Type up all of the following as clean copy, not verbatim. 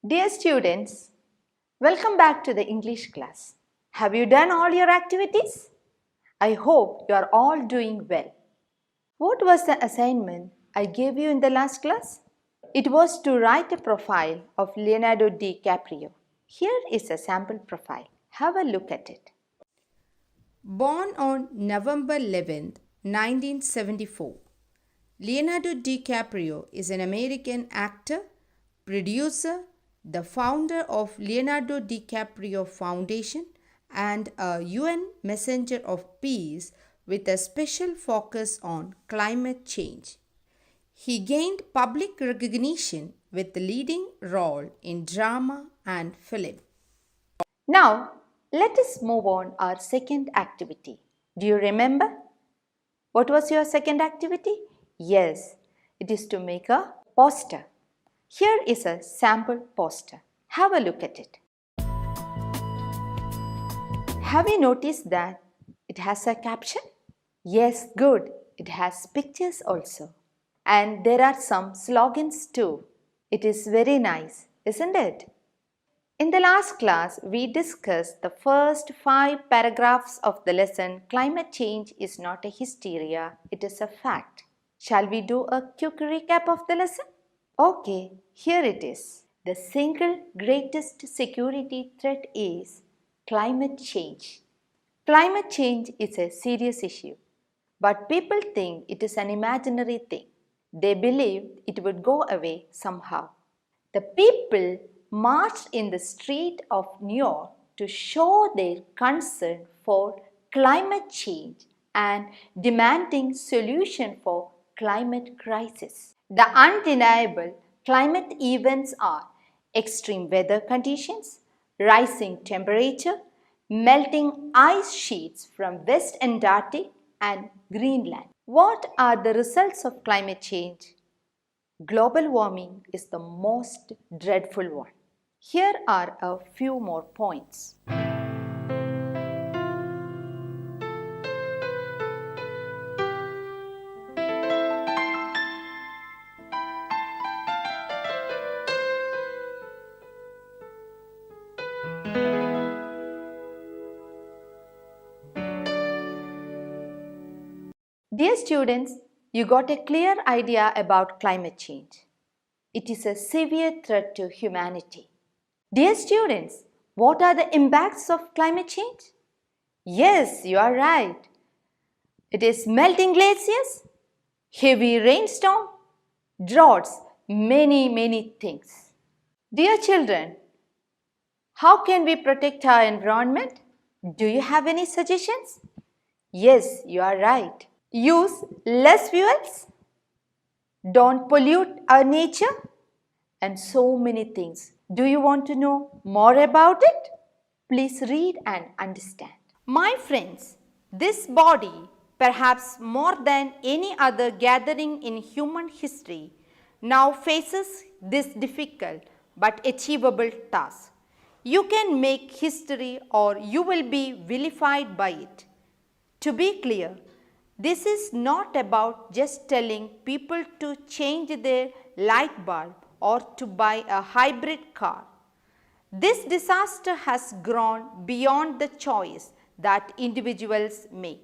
Dear students, welcome back to the English class. Have you done all your activities? I hope you are all doing well. What was the assignment I gave you in the last class? It was to write a profile of Leonardo DiCaprio. Here is a sample profile. Have a look at it. Born on November 11, 1974, Leonardo DiCaprio is an American actor, producer, the founder of Leonardo DiCaprio Foundation, and a UN Messenger of Peace with a special focus on climate change. He gained public recognition with the leading role in drama and film. Now, let us move on our second activity. Do you remember? What was your second activity? Yes, it is to make a poster. Here is a sample poster. Have a look at it. Have you noticed that it has a caption? Yes, good. It has pictures also. And there are some slogans too. It is very nice, isn't it? In the last class, we discussed the first 5 paragraphs of the lesson, Climate Change is not a hysteria, it is a fact. Shall we do a quick recap of the lesson? Okay, here it is. The single greatest security threat is climate change. Climate change is a serious issue, but people think it is an imaginary thing. They believe it would go away somehow. The people marched in the street of New York to show their concern for climate change and demanding solution for climate crisis. The undeniable climate events are extreme weather conditions, rising temperature, melting ice sheets from West Antarctic and Greenland. What are the results of climate change? Global warming is the most dreadful one. Here are a few more points. Dear students, you got a clear idea about climate change. It is a severe threat to humanity. Dear students, what are the impacts of climate change? Yes, you are right. It is melting glaciers, heavy rainstorm, droughts, many things. Dear children, how can we protect our environment? Do you have any suggestions? Yes, you are right. Use less fuels, don't pollute our nature, and so many things. Do you want to know more about it? Please read and understand. My friends, this body, perhaps more than any other gathering in human history, now faces this difficult but achievable task. You can make history or you will be vilified by it. To be clear, this is not about just telling people to change their light bulb or to buy a hybrid car. This disaster has grown beyond the choice that individuals make.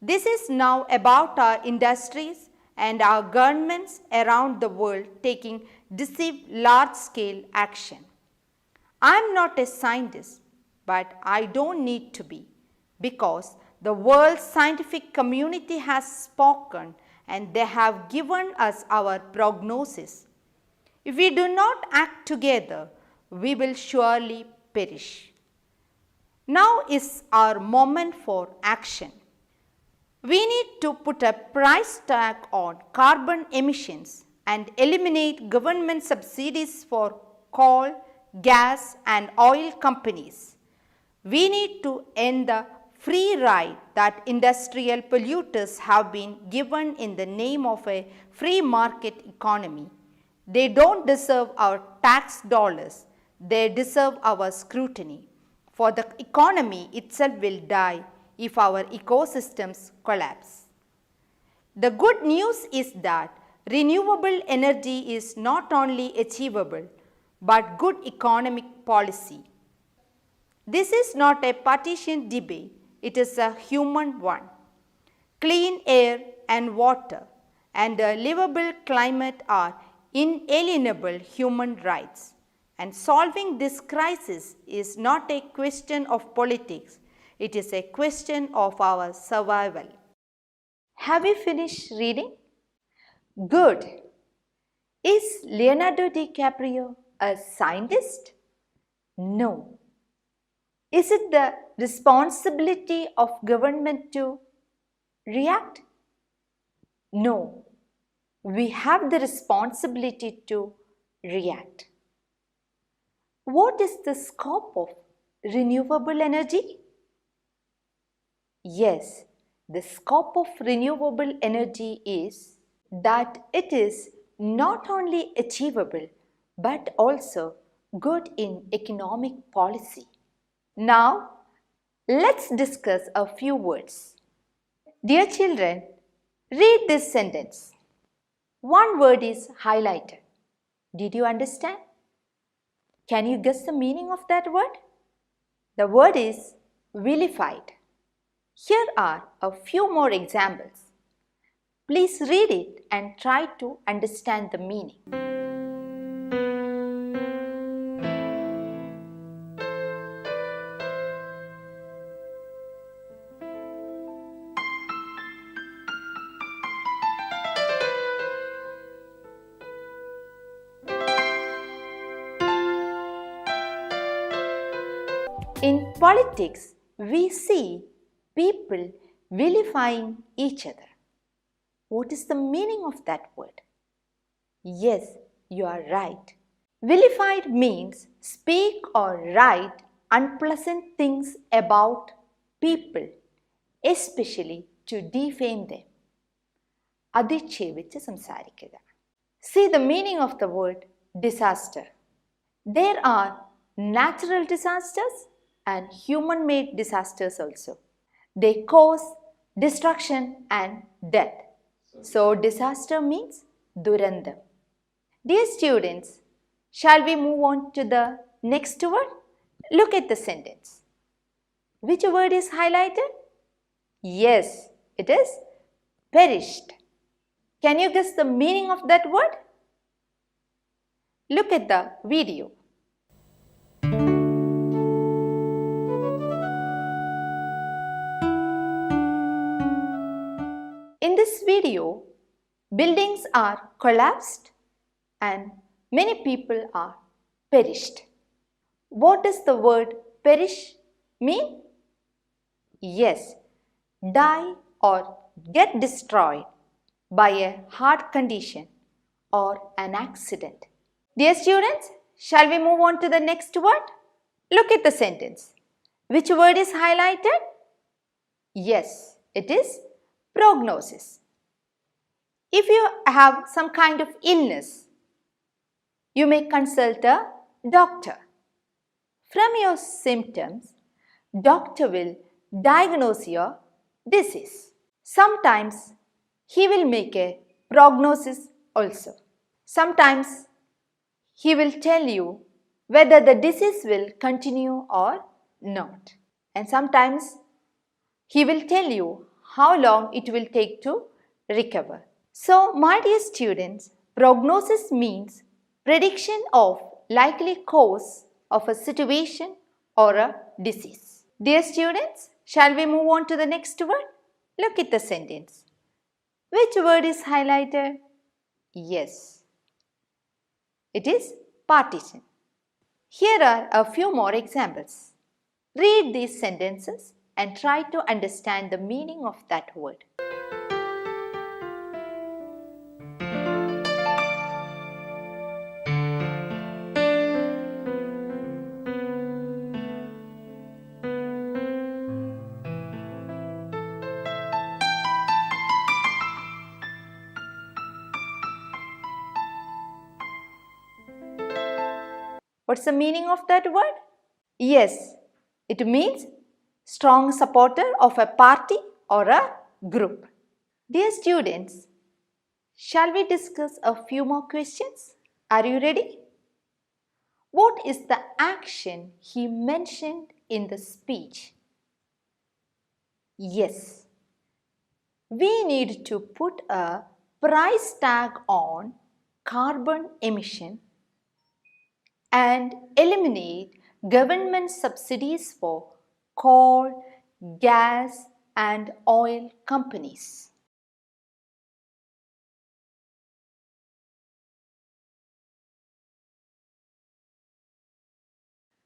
This is now about our industries and our governments around the world taking decisive large-scale action. I am not a scientist, but I don't need to be, because the world's scientific community has spoken and they have given us our prognosis. If we do not act together, we will surely perish. Now is our moment for action. We need to put a price tag on carbon emissions and eliminate government subsidies for coal, gas and oil companies. We need to end the free ride that industrial polluters have been given in the name of a free market economy. They don't deserve our tax dollars, they deserve our scrutiny. For the economy itself will die if our ecosystems collapse. The good news is that renewable energy is not only achievable but good economic policy. This is not a partisan debate, it is a human one. Clean air and water and a livable climate are inalienable human rights. And solving this crisis is not a question of politics, it is a question of our survival. Have you finished reading? Good. Is Leonardo DiCaprio a scientist? No. Is it the responsibility of government to react? No. We have the responsibility to react. What is the scope of renewable energy? Yes, the scope of renewable energy is that it is not only achievable but also good in economic policy. Now, let's discuss a few words. Dear children, read this sentence. One word is highlighted. Did you understand? Can you guess the meaning of that word? The word is vilified. Here are a few more examples. Please read it and try to understand the meaning. In politics, we see people vilifying each other. What is the meaning of that word? Yes, you are right. Vilified means speak or write unpleasant things about people, especially to defame them. അധിക്ഷേപിച്ച് സംസാരിക്കുക. See the meaning of the word disaster. There are natural disasters and human-made disasters also. They cause destruction and death. So disaster means durandam. Dear students, shall we move on to the next word? Look at the sentence. Which word is highlighted? Yes, it is perished. Can you guess the meaning of that word? Look at the video. In this video, buildings are collapsed and many people are perished. What does the word perish mean? Yes, die or get destroyed by a heart condition or an accident. Dear students, shall we move on to the next word? Look at the sentence. Which word is highlighted? Yes, it is prognosis. If you have some kind of illness, you may consult a doctor. From your symptoms, doctor will diagnose your disease. Sometimes he will make a prognosis also. Sometimes he will tell you whether the disease will continue or not. And sometimes he will tell you how long it will take to recover. So, my dear students, prognosis means prediction of likely cause of a situation or a disease. Dear students, shall we move on to the next word? Look at the sentence. Which word is highlighted? Yes, it is partition. Here are a few more examples. Read these sentences and try to understand the meaning of that word. What's the meaning of that word? Yes, it means strong supporter of a party or a group. Dear students, shall we discuss a few more questions? Are you ready? What is the action he mentioned in the speech? Yes, we need to put a price tag on carbon emission and eliminate government subsidies for coal, gas and oil companies.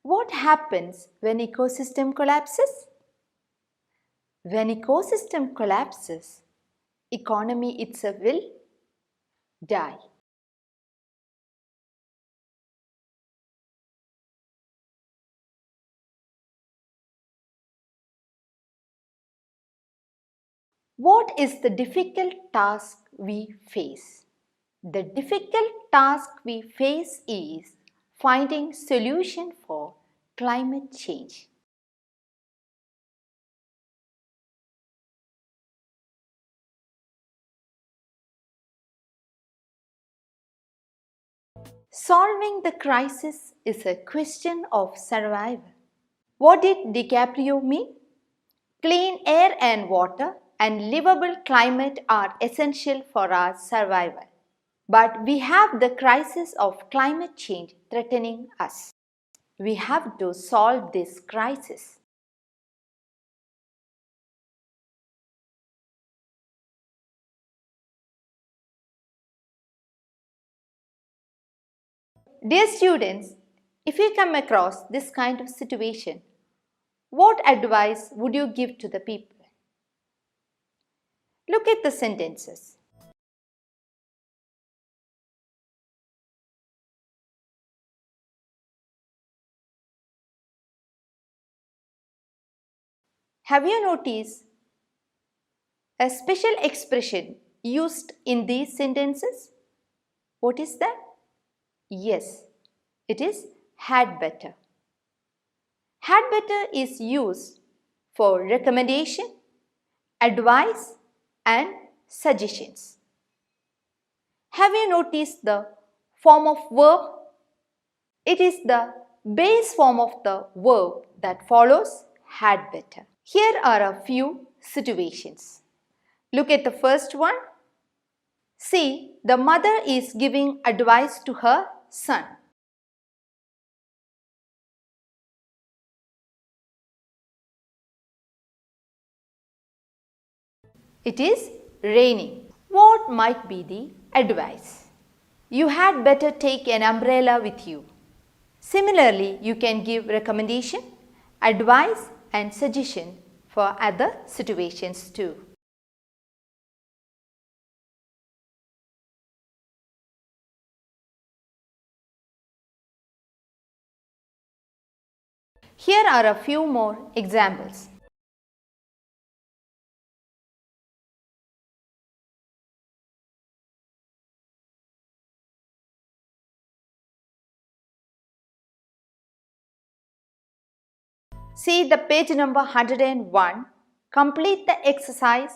What happens when ecosystem collapses? When ecosystem collapses, economy itself will die. What is the difficult task we face? The difficult task we face is finding solution for climate change. Solving the crisis is a question of survival. What did DiCaprio mean? Clean air and water and livable climate are essential for our survival. But we have the crisis of climate change threatening us. We have to solve this crisis. Dear students, if you come across this kind of situation, what advice would you give to the people? Look at the sentences. Have you noticed a special expression used in these sentences? What is that? Yes, it is had better. Had better is used for recommendation, advice and suggestions. Have you noticed the form of verb? It is the base form of the verb that follows had better. Here are a few situations. Look at the first one. See, the mother is giving advice to her son. It is raining. What might be the advice? You had better take an umbrella with you. Similarly, you can give recommendation, advice and suggestion for other situations too. Here are a few more examples. See the page number 101. Complete the exercise.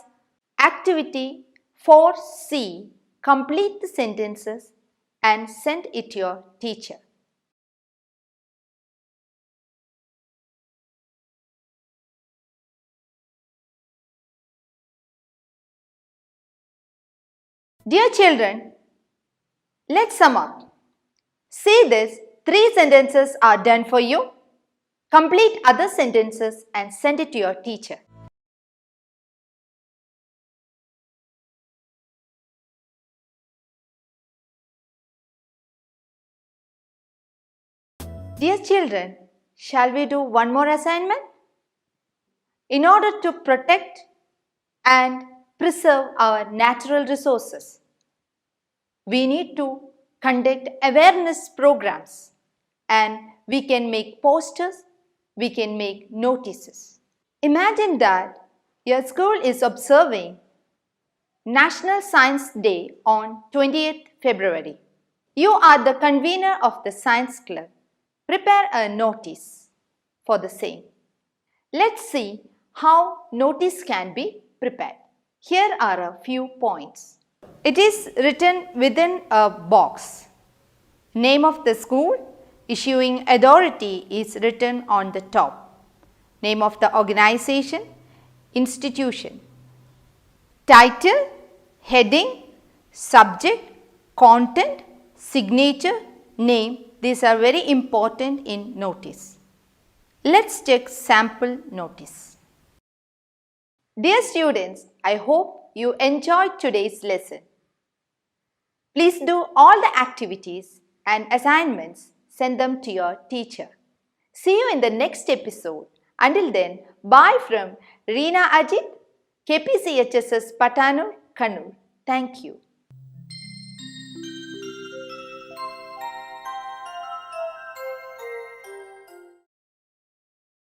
Activity 4C. Complete the sentences and send it to your teacher. Dear children, let's sum up. See this, 3 sentences are done for you. Complete other sentences and send it to your teacher. Dear children, shall we do one more assignment? In order to protect and preserve our natural resources, we need to conduct awareness programs, and we can make posters, we can make notices. Imagine that your school is observing National Science Day on 20th February. You are the convener of the science club. Prepare a notice for the same. Let's see how notice can be prepared. Here are a few points. It is written within a box. Name of the school, issuing authority is written on the top. Name of the organization, institution. Title, heading, subject, content, signature, name. These are very important in notice. Let's check sample notice. Dear students, I hope you enjoyed today's lesson. Please do all the activities and assignments, send them to your teacher. See you in the next episode. Until then, bye from Reena Ajit, KPCHSS Patanur, Kannur. Thank you.